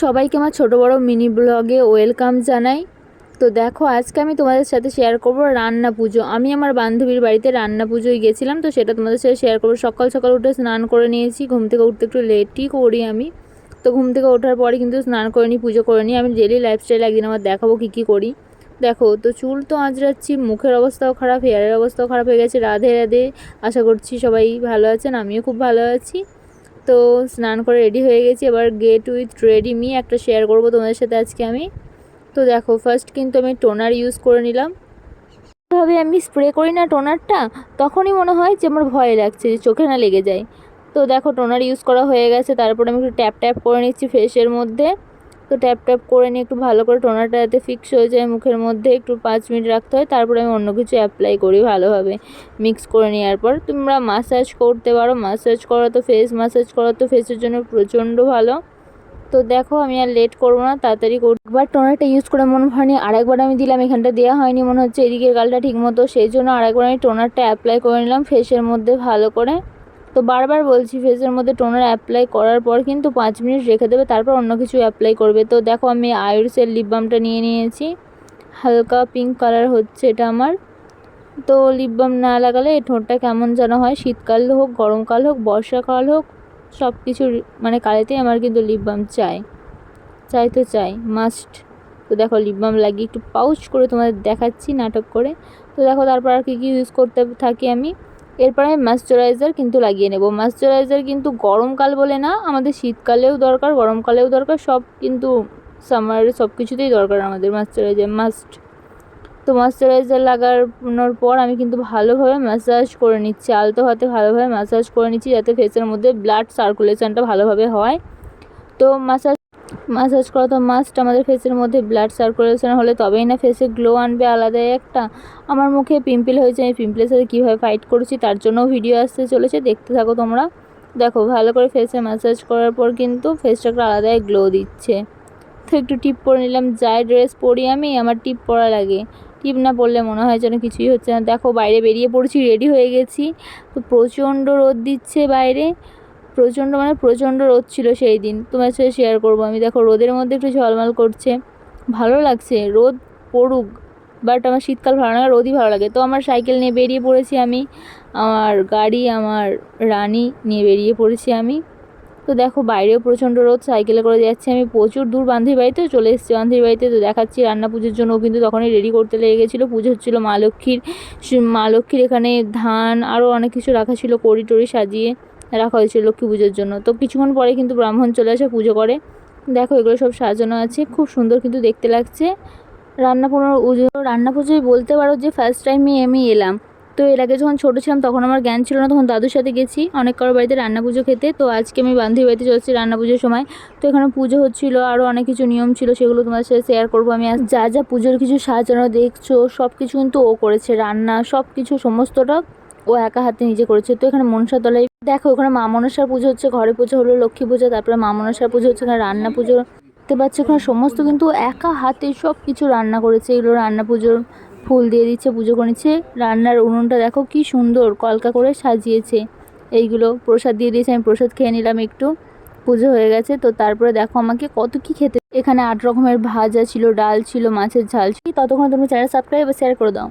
সবাইকে আমার ছোট বড় মিনি ব্লগে ওয়েলকাম জানাই। তো দেখো, আজকে আমি তোমাদের সাথে শেয়ার করব রান্না পুজো। আমি আমার বান্ধবীর বাড়িতে রান্না পুজোয় গেছিলাম, তো সেটা তোমাদের সাথে শেয়ার করবো। সকাল সকাল উঠে স্নান করে নিয়েছি। ঘুম থেকে উঠতে একটু লেটই করি আমি, তো ঘুম থেকে ওঠার পরে কিন্তু স্নান করে নিই, পুজো করে নিই। আমি ডেলি লাইফস্টাইল একদিন আমার দেখাবো কী কী করি। দেখো, তো চুল তো আঁচড়াচ্ছি, মুখের অবস্থাও খারাপ, হেয়ারের অবস্থাও খারাপ হয়ে গেছে। রাধে রাধে, আশা করছি সবাই ভালো আছেন, আমিও খুব ভালো আছি। তো স্নান করে রেডি হয়ে গেছি, এবার গেট উইথ রেডি মি একটা শেয়ার করব তোমাদের সাথে আজকে আমি। তো দেখো, ফার্স্ট কিন্তু আমি টোনার ইউজ করে নিলাম। এভাবে আমি স্প্রে করি না টোনারটা, তখনই মনে হয় যে আমার ভয় লাগছে যে চোখে না লেগে যায়। তো দেখো, টোনার ইউজ করা হয়ে গেছে, তারপর আমি একটু ট্যাপ ট্যাপ করে নিচ্ছি ফেসের মধ্যে। তো ট্যাপ ট্যাপ করে নিয়ে একটু ভালো করে টোনারটা যাতে ফিক্স হয়ে যায় মুখের মধ্যে, একটু 5 মিনিট রাখতে হয়। তারপরে আমি অন্য কিছু অ্যাপ্লাই করি ভালোভাবে মিক্স করে নেওয়ার পর। তোমরা মাসাজ করতে পারো, মাসাজ করা তো ফেস মাসাজ করা তো ফেসের জন্য প্রচণ্ড ভালো। তো দেখো, আমি আর লেট করবো না, তাড়াতাড়ি করব। একবার টোনারটা ইউজ করে মনে হয়নি, আরেকবার আমি দিলাম, এখানটা দেওয়া হয়নি মনে হচ্ছে এদিকের গালটা ঠিক মতো, সেই জন্য আরেকবার আমি টোনারটা অ্যাপ্লাই করে নিলাম ফেসের মধ্যে ভালো করে। তো বারবার বলছি, ফেসের মধ্যে টোনার অ্যাপ্লাই করার পর কিন্তু 5 মিনিট রেখে দেবে, তারপর অন্য কিছু অ্যাপ্লাই করবে। তো দেখো, আমি আয়ুর্সের লিপ বামটা নিয়ে নিয়েছি, হালকা পিঙ্ক কালার হচ্ছে এটা আমার। তো লিপ বাম না লাগালে এই ঠোঁটটা কেমন যেন হয়, শীতকাল হোক, গরমকাল হোক, বর্ষাকাল হোক, সব কিছুর মানে কালেতেই আমার কিন্তু লিপ বাম চাই তো চাই, মাস্ট। তো দেখো, লিপ বাম লাগিয়ে একটু পাউচ করে তোমাদের দেখাচ্ছি নাটক করে। তো দেখো, তারপর আর কী কী ইউজ করতে থাকি আমি। এরপর আমি ময়েশ্চারাইজার কিন্তু লাগিয়ে নেব। ময়েশ্চারাইজার কিন্তু গরমকাল বলে না, আমাদের শীতকালেও দরকার, গরমকালেও দরকার, সব কিন্তু সামার সব কিছুতেই দরকার আমাদের ময়েশ্চারাইজার মাস্ট। তো ময়েশ্চারাইজার লাগানোর পর আমি কিন্তু ভালোভাবে ম্যাসাজ করে নিচ্ছি, আলতো হাতে ভালোভাবে ম্যাসাজ করে নিচ্ছি, যাতে ফেসের মধ্যে ব্লাড সার্কুলেশনটা ভালোভাবে হয়। তো মাসাজ করা তো মাস্ট, আমাদের ফেসের মধ্যে ব্লাড সার্কুলেশন হলে তবেই না ফেসে গ্লো আনবে আলাদাই একটা। আমার মুখে পিম্পল হয়েছে, আমি পিম্পলের সাথে কীভাবে ফাইট করছি তার জন্যও ভিডিও আসতে চলেছে, দেখতে থাকো তোমরা। দেখো, ভালো করে ফেসে ম্যাসাজ করার পর কিন্তু ফেসটাকে আলাদাই গ্লো দিচ্ছে। তো একটু টিপ পরে নিলাম, যাই ড্রেস পরি আমি, আমার টিপ পরা লাগে, টিপ না পরলে মনে হয় যেন কিছুই হচ্ছে না। দেখো, বাইরে বেরিয়ে পড়েছি, রেডি হয়ে গেছি। তো প্রচণ্ড রোদ দিচ্ছে বাইরে, প্রচণ্ড মানে প্রচণ্ড রোদ ছিল সেই দিন, তোমার সাথে শেয়ার করবো আমি। দেখো, রোদের মধ্যে একটু ঝলমল করছে, ভালো লাগছে, রোদ পড়ুক, বাট আমার শীতকাল ভালো লাগে, রোদই ভালো লাগে। তো আমার সাইকেল নিয়ে বেরিয়ে পড়েছি আমি, আমার গাড়ি, আমার রানী নিয়ে বেরিয়ে পড়েছি আমি। তো দেখো, বাইরেও প্রচণ্ড রোদ, সাইকেলে করে যাচ্ছি আমি প্রচুর দূর, বান্ধবীর বাড়িতে চলে এসেছি। বান্ধবীর বাড়িতে তো দেখাচ্ছি রান্না পুজোর জন্য, ও কিন্তু তখনই রেডি করতে লেগে গেছিলো। পুজো হচ্ছিলো মা লক্ষ্মীর, মা লক্ষ্মীর এখানে ধান আরও অনেক কিছু রাখা ছিল, কড়ি টড়ি সাজিয়ে রাখা হয়েছিল লক্ষ্মী পুজোর জন্য। তো কিছুক্ষণ পরে কিন্তু ব্রাহ্মণ চলে আসে পুজো করে। দেখো, এগুলো সব সাজানো আছে, খুব সুন্দর কিন্তু দেখতে লাগছে। রান্না পুজোয় বলতে পারো যে ফার্স্ট টাইমই আমি এলাম। তো এর আগে যখন ছোটো ছিলাম তখন আমার জ্ঞান ছিল না, তখন দাদুর সাথে গেছি অনেক কারোর বাড়িতে রান্না পুজো খেতে। তো আজকে আমি বান্ধবীর বাড়িতে চলছি রান্না পুজোর সময়। তো এখানে পুজো হচ্ছিলো, আরও অনেক কিছু নিয়ম ছিল, সেগুলো তোমার সাথে শেয়ার করবো আমি। যা যা পুজোর কিছু সাজানো দেখছো সব কিছু কিন্তু ও করেছে, রান্না সব কিছু সমস্তটা ও একা হাতে নিজে করেছে। তো এখানে মনসা তলায় দেখো, ওখানে মা মনসার পুজো হচ্ছে, ঘরে পুজো হলো লক্ষ্মী পুজো, তারপরে মা মনসার পুজো হচ্ছে, এখানে রান্না পুজো দেখতে পাচ্ছি। ওখানে সমস্ত কিন্তু একা হাতে সব কিছু রান্না করেছে, এগুলো রান্না পুজোর ফুল দিয়ে দিচ্ছে, পুজো করে নিচ্ছে। রান্নার উনুনটা দেখো কি সুন্দর কলকা করে সাজিয়েছে, এইগুলো প্রসাদ দিয়ে দিয়েছে, আমি প্রসাদ খেয়ে নিলাম একটু, পুজো হয়ে গেছে। তো তারপরে দেখো আমাকে কত কি খেতে, এখানে 8 রকমের ভাজা ছিল, ডাল ছিল, মাছের ঝাল ছিল। ততক্ষণ তুমি চ্যানেল সাবস্ক্রাইব শেয়ার করে দাও।